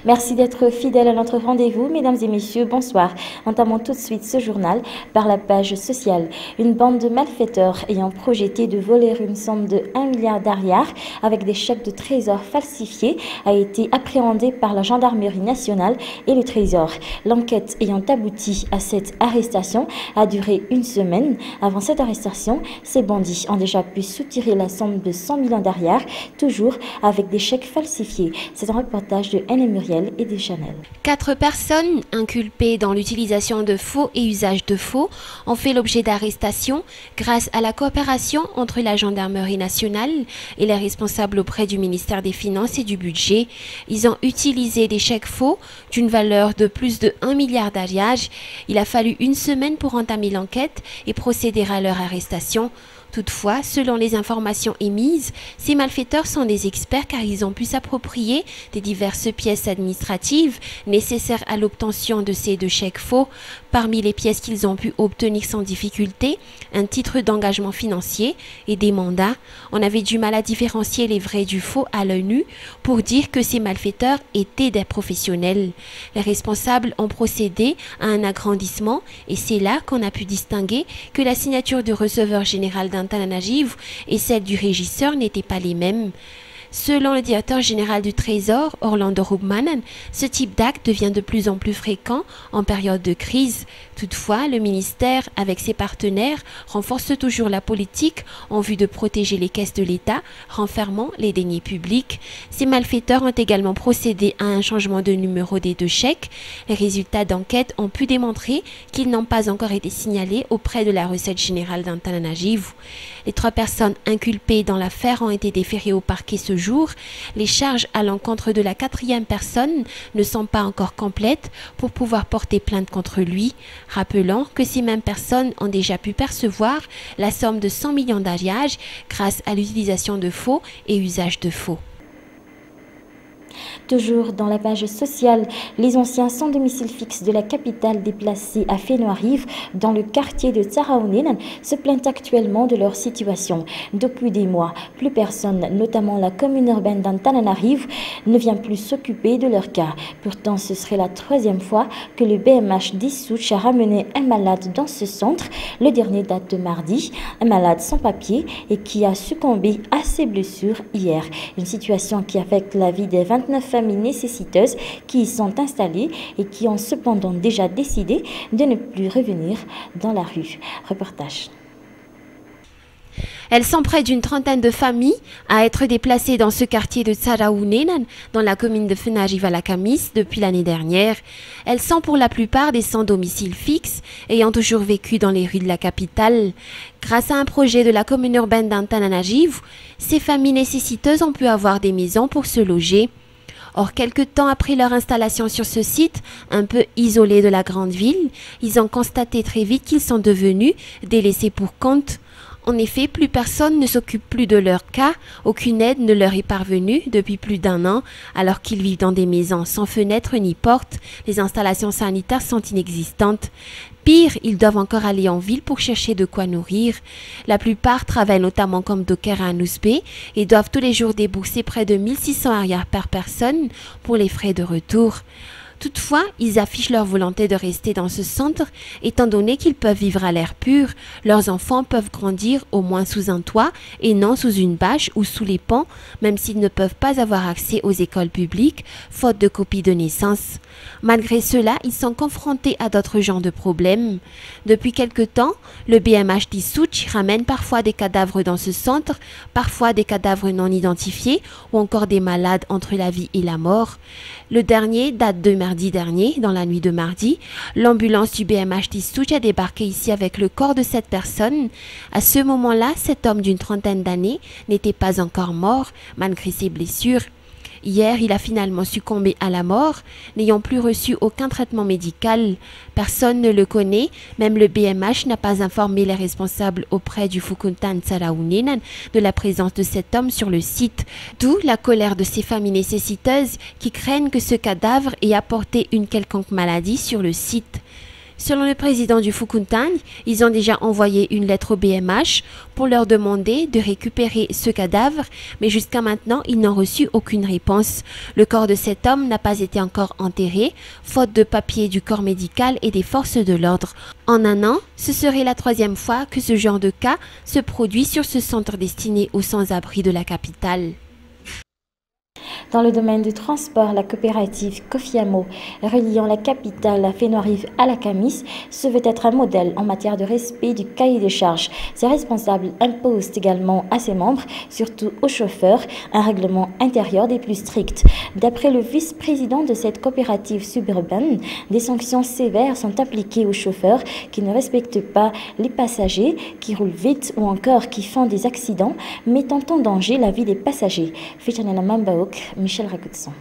Merci d'être fidèles à notre rendez-vous, mesdames et messieurs, bonsoir. Entamons tout de suite ce journal par la page sociale. Une bande de malfaiteurs ayant projeté de voler une somme de 1 milliard d'ariars avec des chèques de trésor falsifiés a été appréhendée par la gendarmerie nationale et le trésor. L'enquête ayant abouti à cette arrestation a duré une semaine. Avant cette arrestation, ces bandits ont déjà pu soutirer la somme de 100 millions d'ariars, toujours avec des chèques falsifiés. C'est un reportage de N. Muriel et de Chanel. 4 personnes inculpées dans l'utilisation de faux et usage de faux ont fait l'objet d'arrestations grâce à la coopération entre la gendarmerie nationale et les responsables auprès du ministère des Finances et du Budget. Ils ont utilisé des chèques faux d'une valeur de plus de 1 milliard d'ariars. Il a fallu une semaine pour entamer l'enquête et procéder à leur arrestation. Toutefois, selon les informations émises, ces malfaiteurs sont des experts car ils ont pu s'approprier des diverses pièces administratives nécessaires à l'obtention de ces 2 chèques faux. Parmi les pièces qu'ils ont pu obtenir sans difficulté, un titre d'engagement financier et des mandats. On avait du mal à différencier les vrais du faux à l'œil nu pour dire que ces malfaiteurs étaient des professionnels. Les responsables ont procédé à un agrandissement et c'est là qu'on a pu distinguer que la signature du receveur général d'Antananarivo et celle du régisseur n'étaient pas les mêmes. Selon le directeur général du Trésor, Orlando Rubmanan, ce type d'acte devient de plus en plus fréquent en période de crise. Toutefois, le ministère, avec ses partenaires, renforce toujours la politique en vue de protéger les caisses de l'État, renfermant les deniers publics. Ces malfaiteurs ont également procédé à un changement de numéro des 2 chèques. Les résultats d'enquête ont pu démontrer qu'ils n'ont pas encore été signalés auprès de la recette générale d'Antananarivo. Les 3 personnes inculpées dans l'affaire ont été déférées au parquet ce jour. Les charges à l'encontre de la 4e personne ne sont pas encore complètes pour pouvoir porter plainte contre lui. Rappelant que ces mêmes personnes ont déjà pu percevoir la somme de 100 millions d'ariars grâce à l'utilisation de faux et usage de faux. Toujours dans la page sociale, les anciens sans domicile fixe de la capitale déplacés à Fénois-Rive, dans le quartier de Tsaraounen, se plaignent actuellement de leur situation. Depuis des mois, plus personne, notamment la commune urbaine d'Antananarivo, ne vient plus s'occuper de leur cas. Pourtant, ce serait la 3e fois que le BMH d'Issouch a ramené un malade dans ce centre. Le dernier date de mardi, un malade sans papier et qui a succombé à ses blessures hier. Une situation qui affecte la vie des 29 familles nécessiteuses qui y sont installées et qui ont cependant déjà décidé de ne plus revenir dans la rue. Reportage. Elles sont près d'une trentaine de familles à être déplacées dans ce quartier de Tsaraounen, dans la commune de Fenariva-la-Camis, depuis l'année dernière. Elles sont pour la plupart des sans domicile fixe, ayant toujours vécu dans les rues de la capitale. Grâce à un projet de la commune urbaine d'Antananarivo, ces familles nécessiteuses ont pu avoir des maisons pour se loger. Or, quelque temps après leur installation sur ce site, un peu isolé de la grande ville, ils ont constaté très vite qu'ils sont devenus délaissés pour compte. En effet, plus personne ne s'occupe plus de leur cas, aucune aide ne leur est parvenue depuis plus d'1 an, alors qu'ils vivent dans des maisons sans fenêtres ni portes, les installations sanitaires sont inexistantes. Pire, ils doivent encore aller en ville pour chercher de quoi nourrir. La plupart travaillent notamment comme docker à Anousbé et doivent tous les jours débourser près de 1600 ariars par personne pour les frais de retour. Toutefois, ils affichent leur volonté de rester dans ce centre, étant donné qu'ils peuvent vivre à l'air pur. Leurs enfants peuvent grandir au moins sous un toit et non sous une bâche ou sous les ponts, même s'ils ne peuvent pas avoir accès aux écoles publiques, faute de copies de naissance. Malgré cela, ils sont confrontés à d'autres genres de problèmes. Depuis quelque temps, le BMH d'Issouch ramène parfois des cadavres dans ce centre, parfois des cadavres non identifiés ou encore des malades entre la vie et la mort. Le dernier date de mardi dernier, dans la nuit de mardi. L'ambulance du BMH d'Issouch a débarqué ici avec le corps de cette personne. À ce moment-là, cet homme d'une trentaine d'années n'était pas encore mort, malgré ses blessures. Hier, il a finalement succombé à la mort, n'ayant plus reçu aucun traitement médical. Personne ne le connaît, même le BMH n'a pas informé les responsables auprès du Fukuntan Tsaraounen de la présence de cet homme sur le site. D'où la colère de ces familles nécessiteuses qui craignent que ce cadavre ait apporté une quelconque maladie sur le site. Selon le président du Fukuntang, ils ont déjà envoyé une lettre au BMH pour leur demander de récupérer ce cadavre, mais jusqu'à maintenant, ils n'ont reçu aucune réponse. Le corps de cet homme n'a pas été encore enterré, faute de papier du corps médical et des forces de l'ordre. En un an, ce serait la 3e fois que ce genre de cas se produit sur ce centre destiné aux sans-abri de la capitale. Dans le domaine du transport, la coopérative Kofiamo, reliant la capitale à Fénois-Rive à la Camis, se veut être un modèle en matière de respect du cahier des charges. Ses responsables imposent également à ses membres, surtout aux chauffeurs, un règlement intérieur des plus stricts. D'après le vice-président de cette coopérative suburbaine, des sanctions sévères sont appliquées aux chauffeurs qui ne respectent pas les passagers, qui roulent vite ou encore qui font des accidents, mettant en danger la vie des passagers. Michel Racoudson.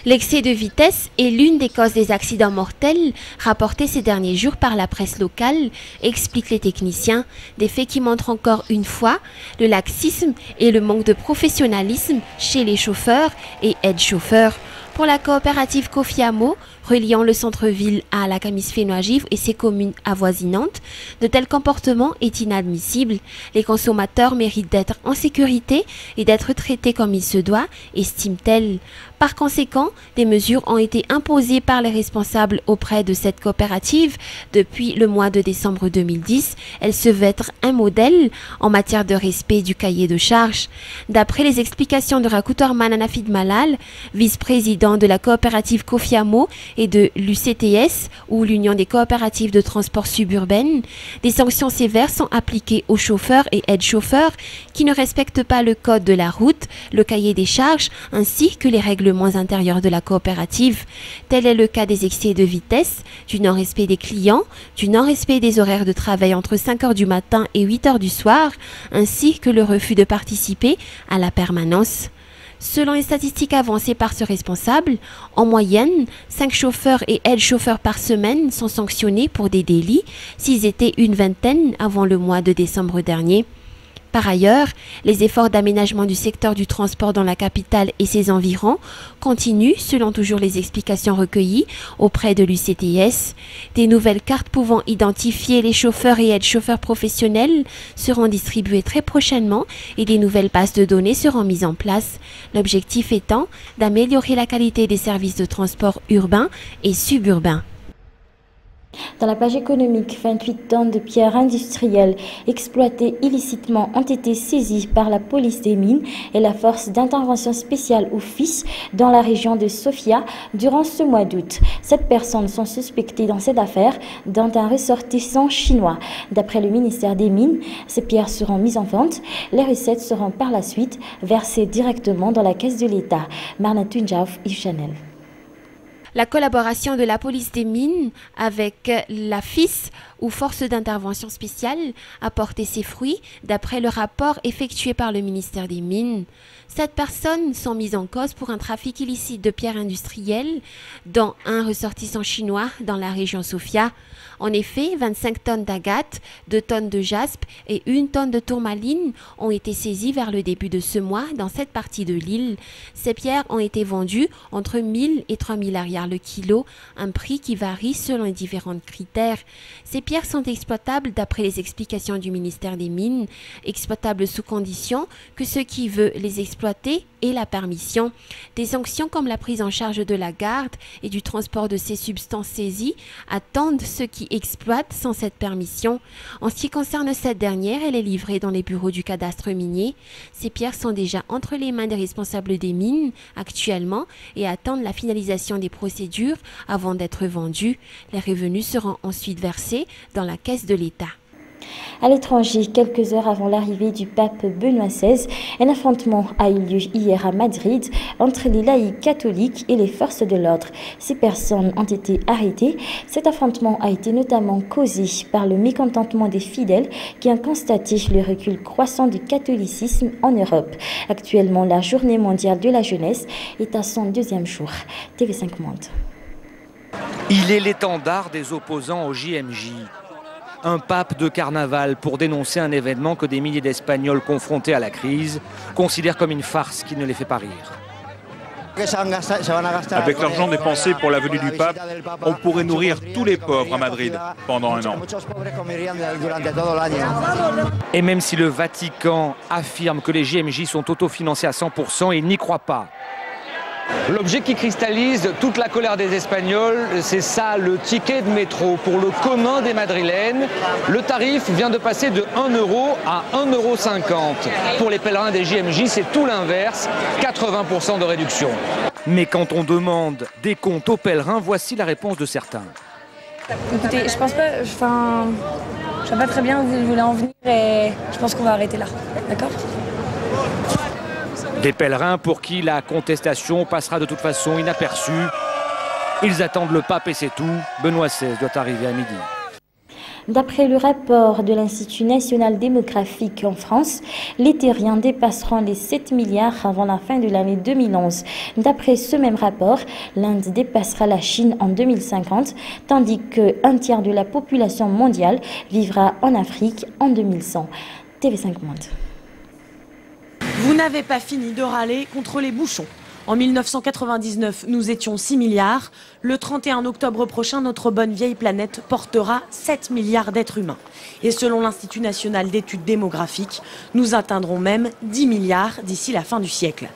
L'excès de vitesse est l'une des causes des accidents mortels rapportés ces derniers jours par la presse locale, expliquent les techniciens, des faits qui montrent encore une fois le laxisme et le manque de professionnalisme chez les chauffeurs et aides-chauffeurs. Pour la coopérative Kofiamo, reliant le centre-ville à la Camis Fénois-Rive et ses communes avoisinantes, de tels comportements est inadmissible. Les consommateurs méritent d'être en sécurité et d'être traités comme il se doit, estime-t-elle. Par conséquent, des mesures ont été imposées par les responsables auprès de cette coopérative. Depuis le mois de décembre 2010, elle se veut être un modèle en matière de respect du cahier de charges. D'après les explications de Rakutor Mananafid Malal, vice-président de la coopérative Kofiamo et de l'UCTS, ou l'Union des coopératives de transport suburbaine, des sanctions sévères sont appliquées aux chauffeurs et aides-chauffeurs qui ne respectent pas le code de la route, le cahier des charges, ainsi que les règlements intérieurs de la coopérative. Tel est le cas des excès de vitesse, du non-respect des clients, du non-respect des horaires de travail entre 5 h du matin et 8 h du soir, ainsi que le refus de participer à la permanence. Selon les statistiques avancées par ce responsable, en moyenne, 5 chauffeurs et aides-chauffeurs par semaine sont sanctionnés pour des délits, s'ils étaient une vingtaine avant le mois de décembre dernier. Par ailleurs, les efforts d'aménagement du secteur du transport dans la capitale et ses environs continuent selon toujours les explications recueillies auprès de l'UCTS. Des nouvelles cartes pouvant identifier les chauffeurs et aides-chauffeurs professionnels seront distribuées très prochainement et des nouvelles bases de données seront mises en place. L'objectif étant d'améliorer la qualité des services de transport urbain et suburbain. Dans la page économique, 28 tonnes de pierres industrielles exploitées illicitement ont été saisies par la police des mines et la force d'intervention spéciale OFIS dans la région de Sofia durant ce mois d'août. 7 personnes sont suspectées dans cette affaire, dont un ressortissant chinois. D'après le ministère des Mines, ces pierres seront mises en vente. Les recettes seront par la suite versées directement dans la caisse de l'État. Marna Tunjaouf, Yves Chanel. La collaboration de la police des mines avec la FIS ou force d'intervention spéciale a porté ses fruits d'après le rapport effectué par le ministère des Mines. 7 personnes sont mises en cause pour un trafic illicite de pierres industrielles, dont un ressortissant chinois dans la région Sofia. En effet, 25 tonnes d'agate, 2 tonnes de jaspe et 1 tonne de tourmaline ont été saisies vers le début de ce mois dans cette partie de l'île. Ces pierres ont été vendues entre 1000 et 3000 arrières le kilo, un prix qui varie selon les différents critères. Ces pierres sont exploitables d'après les explications du ministère des Mines, exploitables sous condition que ceux qui veulent les exploiter aient la permission. Des sanctions comme la prise en charge de la garde et du transport de ces substances saisies attendent ceux qui exploitent sans cette permission. En ce qui concerne cette dernière, elle est livrée dans les bureaux du cadastre minier. Ces pierres sont déjà entre les mains des responsables des mines actuellement et attendent la finalisation des procédures avant d'être vendues. Les revenus seront ensuite versés dans la caisse de l'État. À l'étranger, quelques heures avant l'arrivée du pape Benoît XVI, un affrontement a eu lieu hier à Madrid entre les laïcs catholiques et les forces de l'ordre. 6 personnes ont été arrêtées. Cet affrontement a été notamment causé par le mécontentement des fidèles qui ont constaté le recul croissant du catholicisme en Europe. Actuellement, la Journée mondiale de la jeunesse est à son 2e jour. TV5 Monde. Il est l'étendard des opposants au JMJ. Un pape de carnaval pour dénoncer un événement que des milliers d'Espagnols confrontés à la crise considèrent comme une farce qui ne les fait pas rire. Avec l'argent dépensé pour la venue du pape, on pourrait nourrir tous les pauvres à Madrid pendant un an. Et même si le Vatican affirme que les JMJ sont autofinancés à 100%, il n'y croit pas. L'objet qui cristallise toute la colère des Espagnols, c'est ça, le ticket de métro. Pour le commun des Madrilènes, le tarif vient de passer de 1 euro à 1,50 €. Pour les pèlerins des JMJ, c'est tout l'inverse, 80% de réduction. Mais quand on demande des comptes aux pèlerins, voici la réponse de certains. Écoutez, je pense pas, je sais pas très bien où vous voulez en venir et je pense qu'on va arrêter là, d'accord ? Des pèlerins pour qui la contestation passera de toute façon inaperçue. Ils attendent le pape et c'est tout. Benoît XVI doit arriver à midi. D'après le rapport de l'Institut national démographique en France, les terriens dépasseront les 7 milliards avant la fin de l'année 2011. D'après ce même rapport, l'Inde dépassera la Chine en 2050, tandis qu'un tiers de la population mondiale vivra en Afrique en 2100. TV5 Monde. Vous n'avez pas fini de râler contre les bouchons. En 1999, nous étions 6 milliards. Le 31 octobre prochain, notre bonne vieille planète portera 7 milliards d'êtres humains. Et selon l'Institut national d'études démographiques, nous atteindrons même 10 milliards d'ici la fin du siècle.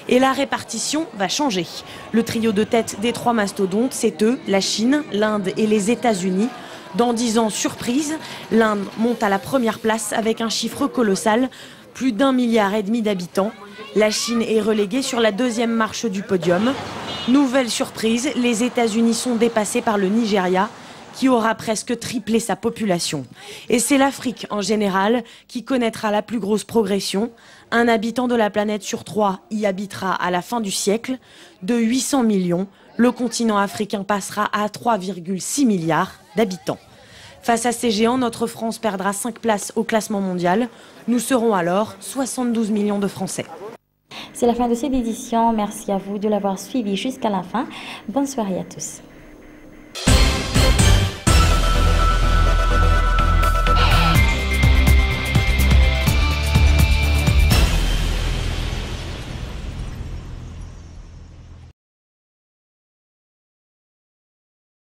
Et la répartition va changer. Le trio de tête des 3 mastodontes, c'est eux, la Chine, l'Inde et les États-Unis. Dans 10 ans, surprise, l'Inde monte à la première place avec un chiffre colossal. Plus d'1,5 milliard d'habitants. La Chine est reléguée sur la 2e marche du podium. Nouvelle surprise, les États-Unis sont dépassés par le Nigeria, qui aura presque triplé sa population. Et c'est l'Afrique en général qui connaîtra la plus grosse progression. Un habitant de la planète sur 3 y habitera à la fin du siècle. De 800 millions, le continent africain passera à 3,6 milliards d'habitants. Face à ces géants, notre France perdra 5 places au classement mondial. Nous serons alors 72 millions de Français. C'est la fin de cette édition. Merci à vous de l'avoir suivi jusqu'à la fin. Bonne soirée à tous.